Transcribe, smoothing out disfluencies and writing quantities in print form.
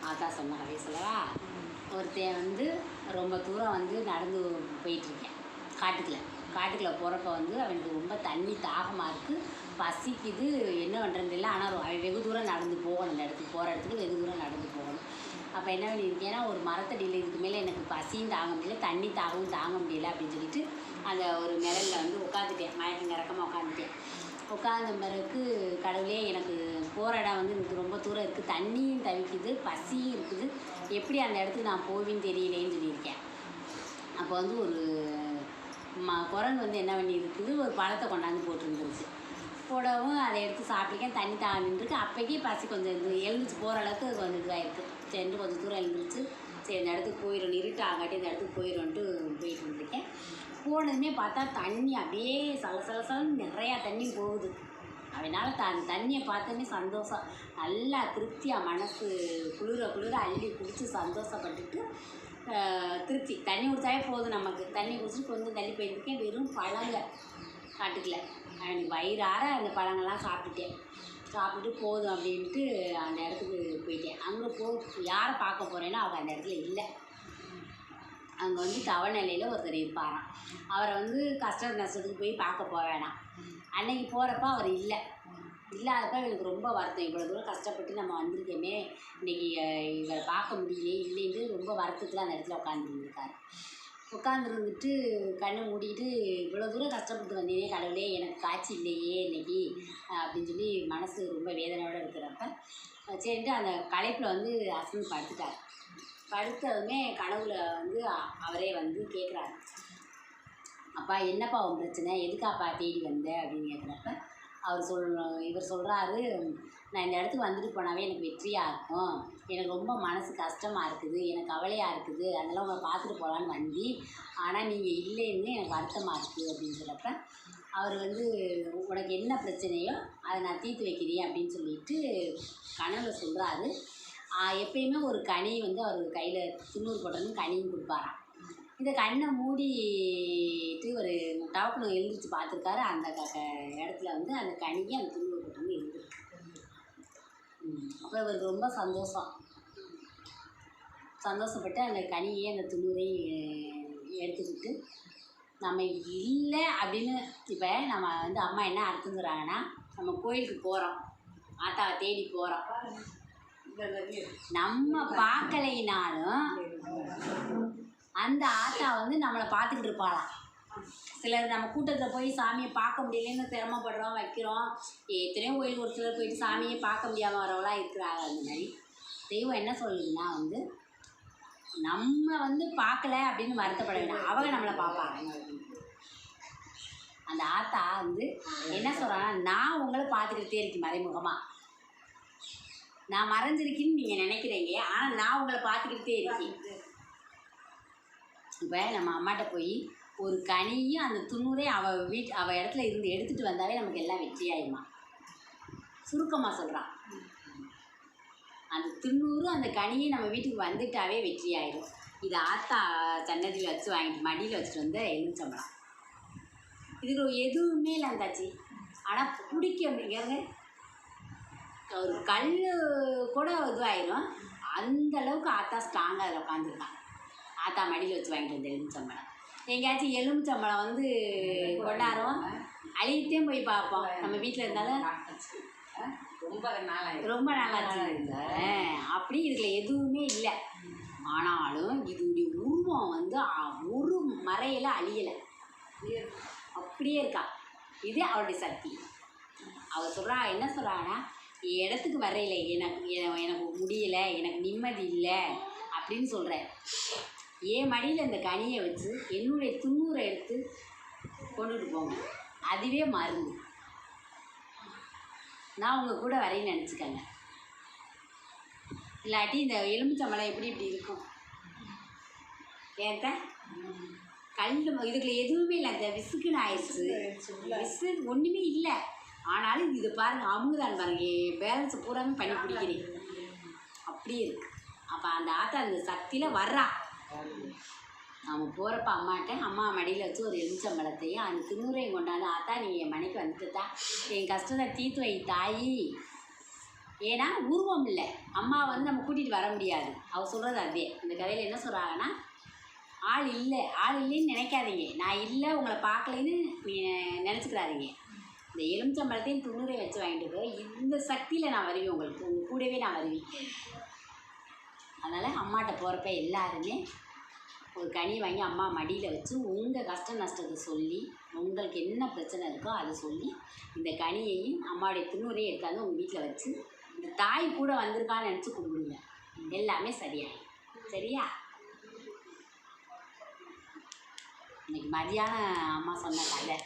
அதான் சொன்ன கதையை சொல்லவா. ஒருத்தன் வந்து ரொம்ப தூரம் வந்து நடந்து போயிட்டுருக்கேன் காட்டுக்குள்ளே போகிறப்ப வந்து அவனுக்கு ரொம்ப தண்ணி தாகமாக இருக்குது, பசிக்குது, என்ன பண்ணுறது இல்லை. ஆனால் அவன் வெகு தூரம் நடந்து போகணும், அந்த இடத்துக்கு போகிற இடத்துக்கு வெகு தூரம் நடந்து போகணும். அப்போ என்ன பண்ணியிருக்கேன்னா, ஒரு மரத்தடியில் இதுக்கு மேலே எனக்கு பசியும் தாங்க முடியல, தண்ணி தாகவும் தாங்க முடியல அப்படின்னு சொல்லிட்டு அந்த ஒரு நிழலில் வந்து உட்காந்துட்டேன், மயக்கம் இறக்கமாக உட்காந்துட்டேன். உட்காந்த பிறகு கடவுளே, எனக்கு போகிற இடம் வந்து எனக்கு ரொம்ப தூரம் இருக்குது, தண்ணியும் தவிக்குது, பசியும் இருக்குது, எப்படி அந்த இடத்துக்கு நான் போவேன்னு தெரியலேன்னு சொல்லியிருக்கேன். அப்போ வந்து ஒரு குரங்கு வந்து என்ன பண்ணியிருக்குது, ஒரு பழத்தை கொண்டாந்து போட்டுருந்துருச்சு. போடவும் அதை எடுத்து சாப்பிட்டுக்கேன், தண்ணி தாங்கிட்டுருக்கு. அப்போக்கே பசி கொஞ்சம் எழுந்துச்சு, போகிற அளவுக்கு கொஞ்சம் இதுவாகிருக்கு. சரின்ட்டு கொஞ்சம் தூரம் எழுந்துருச்சு. சரி, இந்த இடத்துக்கு போயிடும், இருட்டு ஆகாட்டி இந்த இடத்துக்கு போயிடும்ன்ட்டு போயிட்டு இருந்திருக்கேன். போனதுமே பார்த்தா தண்ணி அப்படியே சலசலசலன்னு நிறையா தண்ணி போகுது. அதனால் அந்த தண்ணியை பார்த்தோன்னே சந்தோஷம், நல்லா திருப்தியாக மனசு குளிர அள்ளி குடித்து சந்தோஷப்பட்டுட்டு திருப்தி. தண்ணி குடித்தாவே போதும் நமக்கு. தண்ணி குடிச்சிட்டு கொஞ்சம் தள்ளி போயிருக்கேன். வெறும் பழங்கள் காட்டுக்குள்ள எனக்கு வயிறார அந்த பழங்கள்லாம் சாப்பிட்டுட்டு போதும் அப்படின்ட்டு அந்த இடத்துக்கு போயிட்டேன். அங்கே யாரை பார்க்க போகிறேன்னா அவங்க அந்த இடத்துல இல்லை. அங்கே வந்து தவநிலையில் ஒருத்தர் இருப்பாராம். அவரை வந்து கஷ்ட நஷ்டத்துக்கு போய் பார்க்க போக வேணாம். அன்னைக்கு போகிறப்ப அவர் இல்லாதப்ப எனக்கு ரொம்ப வருத்தம். இவ்வளோ தூரம் கஷ்டப்பட்டு நம்ம வந்திருக்கோமே, இன்றைக்கி இவரை பார்க்க முடியலையே இல்லைன்னு ரொம்ப வருத்தத்தில் அந்த இடத்துல உட்காந்துருந்துருக்காரு. உட்காந்துருந்துட்டு கண்ணை மூடிட்டு, இவ்வளோ தூரம் கஷ்டப்பட்டு வந்தேனே கடவுளே, எனக்கு காட்சி இல்லையே இன்றைக்கி அப்படின்னு சொல்லி மனசு ரொம்ப வேதனையோடு இருக்கிறப்ப சரின்ட்டு அந்த களைப்பில் வந்து அசந்து படுத்துட்டார். படுத்ததுமே கனவுல வந்து அவரே வந்து கேட்குறாரு, அப்பா என்னப்பா உன் பிரச்சனை, எதுக்காப்பா தேடி வந்த அப்படின்னு கேட்குறப்ப இவர் சொல்கிறாரு, நான் இந்த இடத்துக்கு வந்துட்டு போனாவே எனக்கு வெற்றியாக இருக்கும், எனக்கு ரொம்ப மனசு கஷ்டமாக இருக்குது, எனக்கு கவலையாக இருக்குது, அதெல்லாம் உங்களை பார்த்துட்டு போகலான்னு வந்தி, ஆனால் நீங்கள் இல்லைன்னு எனக்கு வருத்தமாக இருக்குது அப்படின்னு சொல்கிறப்ப அவர் வந்து உனக்கு என்ன பிரச்சனையோ அதை நான் தீர்த்து வைக்கிறேன் அப்படின்னு சொல்லிட்டு கனவுல சொல்கிறாரு. எப்பயுமே ஒரு கனி வந்து அவர் கையில் துண்ணூறு போட்டோன்னு கனியும் கொடுப்பாராம். இந்த கண்ணை மூடிட்டு ஒரு டவுக்குன்னு எழுந்திரிச்சு பார்த்துருக்காரு. அந்த இடத்துல வந்து அந்த கனியை அந்த துண்ணூறு போட்டோன்னு இருந்திருக்கு. அப்புறம் இவருக்கு ரொம்ப சந்தோஷப்பட்டு அந்த கனியை அந்த துண்ணூரையும் எடுத்துக்கிட்டு நம்ம இல்லை அப்படின்னு இப்போ நம்ம வந்து அம்மா என்ன அர்த்தங்கிறாங்கன்னா, நம்ம கோயிலுக்கு போகிறோம், ஆத்தாவை தேடி போகிறோம், நம்ம பார்க்கலைனாலும் அந்த ஆத்தா வந்து நம்மளை பார்த்துக்கிட்டு இருப்பாளாம். சிலர் நம்ம கூட்டத்தில் போய் சாமியை பார்க்க முடியலன்னு சிரமப்படுறோம் வைக்கிறோம். எத்தனையோ கோயிலுக்கு ஒரு சிலர் போயிட்டு சாமியை பார்க்க முடியாமல் வரவளாம் இருக்கிறாங்க. அந்த மாதிரி தெய்வம் என்ன சொல்லுதுன்னா வந்து நம்ம வந்து பார்க்கல அப்படின்னு வருத்தப்பட வேண்டாம், அவங்க நம்மளை பார்ப்பாங்க. அந்த ஆத்தா வந்து என்ன சொல்கிறாங்கன்னா, நான் உங்களை பார்த்துக்கிட்டே இருக்கேன் மறைமுகமாக, நான் மறைஞ்சிருக்கேன்னு நீங்கள் நினைக்கிறீங்க, ஆனால் நான் உங்களை பார்த்துக்கிட்டே இருக்கேன். இப்போ நம்ம அம்மாட்ட போய் ஒரு கனியும் அந்த துண்ணூரே அவள் இடத்துல இருந்து எடுத்துகிட்டு வந்தாலே நமக்கு எல்லாம் வெற்றியாயிருமா. சுருக்கமாக சொல்கிறான், அந்த துண்ணூறு அந்த கனியை நம்ம வீட்டுக்கு வந்துட்டாவே வெற்றி ஆயிடும். இது ஆத்தா சன்னதியில் வச்சு வாங்கிட்டு மடியில் வச்சுட்டு வந்து எலுமிச்சம்பழம். இதுக்கு எதுவுமே இல்லை இருந்தாச்சு. ஆனால் பிடிக்க முடியாது, ஒரு கல் கூட இதுவாயிடும். அந்தளவுக்கு ஆத்தா ஸ்ட்ராங்காக அதில் உட்காந்துருக்கான். ஆத்தா மடியில் வச்சு வாங்கிட்டு வந்த எலுமிச்சம்பழம். எங்கேயாச்சும் எலுமிச்சம்பழம் வந்து கொண்டாடுறோம், அழித்தே போய் பார்ப்போம். நம்ம வீட்டில் இருந்தாலும் ரொம்ப நாளாச்சு. அப்படி இதில் எதுவுமே இல்லை. ஆனாலும் இதனுடைய உருவம் வந்து ஒரு மறையில் அழியலை, அப்படியே இருக்கா. இது அவளுடைய சக்தி. அவள் சொல்கிறா, என்ன சொல்கிறாங்கன்னா, இடத்துக்கு வரையில எனக்கு முடியலை, எனக்கு நிம்மதி இல்லை அப்படின்னு சொல்கிறேன். என் மடியில் இந்த கனியை வச்சு என்னுடைய துண்ணூரை எடுத்து கொண்டுட்டு போங்க, அதுவே மருந்து. நான் உங்கள் கூட வரையின்னு நினச்சிக்கங்க. இல்லாட்டி இந்த எலுமிச்சம்பழம் எப்படி இப்படி இருக்கும் ஏத்த கல், இதுக்குள்ள எதுவுமே இல்லை. இந்த விசுக்குன்னு ஆயிடுச்சு, விசு ஒன்றுமே இல்லை. ஆனாலும் இது பாருங்கள், அமுகுதான் பாருங்க, பேலன்ஸை பூராமே பண்ணி பிடிக்கிறேன், அப்படியே இருக்குது. அப்போ அந்த ஆத்தா அந்த சக்தியில் வர்றா. நம்ம போகிறப்ப அம்மா மடியில் வச்சு ஒரு எலுமிச்சம்பழத்தையும் அந்த துண்ணூரையும் கொண்டாந்து, ஆத்தா நீங்கள் என் மனைக்கு வந்துட்டுதா, என் கஷ்டத்தை தீர்த்து வை தாயி, ஏன்னா உருவம் இல்லை. அம்மா வந்து நம்ம கூட்டிகிட்டு வர முடியாது. அவள் சொல்கிறது அதே. இந்த கதையில் என்ன சொல்கிறாங்கன்னா, ஆள் இல்லைன்னு நினைக்காதீங்க. நான் இல்லை உங்களை பார்க்கலைன்னு நினச்சிக்கிறாதீங்க. இந்த எலுமிச்சம்பழத்தையும் துணுரை வச்சு வாங்கிட்டு போய் இந்த சக்தியில் நான் வருவேன். உங்களுக்கு உங்கள் கூடவே நான் வருவேன். அதனால் அம்மாட்ட போகிறப்ப எல்லாருமே ஒரு கனி வாங்கி அம்மா மடியில் வச்சு உங்கள் கஷ்ட நஷ்டத்தை சொல்லி, உங்களுக்கு என்ன பிரச்சனை இருக்கோ அதை சொல்லி, இந்த கனியையும் அம்மாவுடைய துணுரையும் எடுத்தாந்து உங்கள் வீட்டில் வச்சு இந்த தாய் கூட வந்திருக்கான்னு நினச்சி கும்பிடுங்க. எல்லாமே சரியாயிடும். சரியா? இன்னைக்கு மதியானம் அம்மா சொன்ன கதை